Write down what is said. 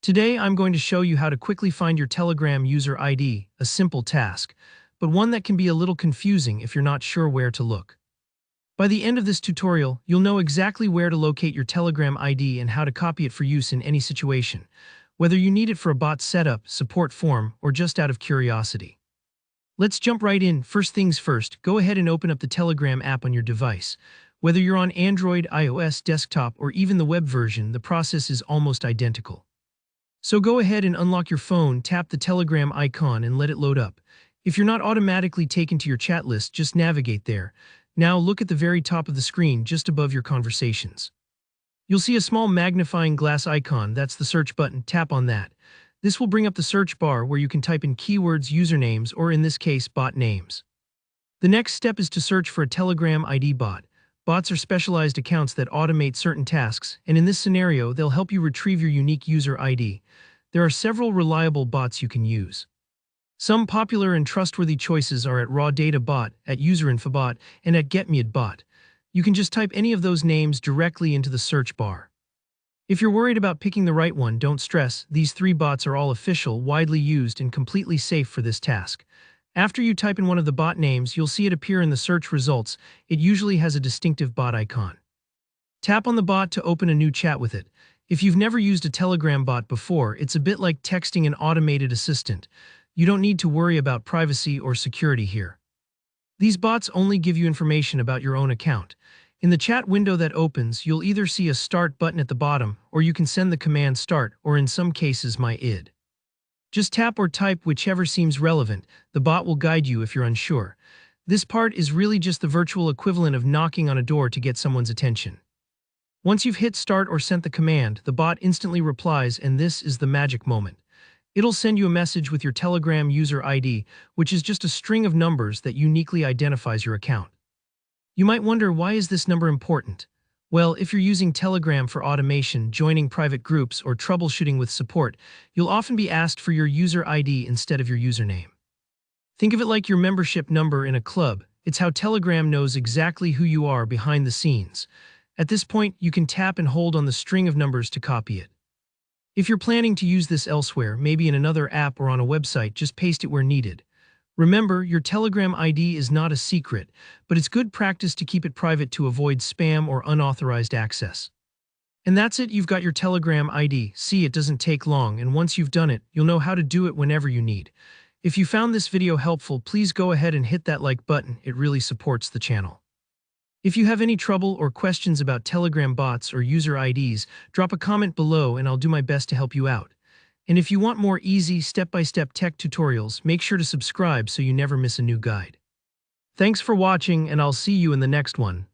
Today, I'm going to show you how to quickly find your Telegram user ID, a simple task, but one that can be a little confusing if you're not sure where to look. By the end of this tutorial, you'll know exactly where to locate your Telegram ID and how to copy it for use in any situation, whether you need it for a bot setup, support form, or just out of curiosity. Let's jump right in. First things first, go ahead and open up the Telegram app on your device. Whether you're on Android, iOS, desktop, or even the web version, the process is almost identical. So go ahead and unlock your phone, tap the Telegram icon and let it load up. If you're not automatically taken to your chat list, just navigate there. Now look at the very top of the screen just above your conversations. You'll see a small magnifying glass icon, that's the search button. Tap on that. This will bring up the search bar where you can type in keywords, usernames, or in this case, bot names. The next step is to search for a Telegram ID bot. Bots are specialized accounts that automate certain tasks, and in this scenario, they'll help you retrieve your unique user ID. There are several reliable bots you can use. Some popular and trustworthy choices are at Raw Data Bot, at Userinfobot, and at GetMeAdBot. You can just type any of those names directly into the search bar. If you're worried about picking the right one, don't stress. These three bots are all official, widely used, and completely safe for this task. After you type in one of the bot names, you'll see it appear in the search results. It usually has a distinctive bot icon. Tap on the bot to open a new chat with it. If you've never used a Telegram bot before, it's a bit like texting an automated assistant. You don't need to worry about privacy or security here. These bots only give you information about your own account. In the chat window that opens, you'll either see a start button at the bottom, or you can send the command start, or in some cases my id. Just tap or type whichever seems relevant. The bot will guide you if you're unsure. This part is really just the virtual equivalent of knocking on a door to get someone's attention. Once you've hit start or sent the command, the bot instantly replies, and this is the magic moment. It'll send you a message with your Telegram user ID, which is just a string of numbers that uniquely identifies your account. You might wonder, why is this number important? Well, if you're using Telegram for automation, joining private groups, or troubleshooting with support, you'll often be asked for your user ID instead of your username. Think of it like your membership number in a club. It's how Telegram knows exactly who you are behind the scenes. At this point, you can tap and hold on the string of numbers to copy it. If you're planning to use this elsewhere, maybe in another app or on a website, just paste it where needed. Remember, your Telegram ID is not a secret, but it's good practice to keep it private to avoid spam or unauthorized access. And that's it, you've got your Telegram ID. See, it doesn't take long, and once you've done it, you'll know how to do it whenever you need. If you found this video helpful, please go ahead and hit that like button. It really supports the channel. If you have any trouble or questions about Telegram bots or user IDs, drop a comment below and I'll do my best to help you out. And if you want more easy, step-by-step tech tutorials, make sure to subscribe so you never miss a new guide. Thanks for watching, and I'll see you in the next one.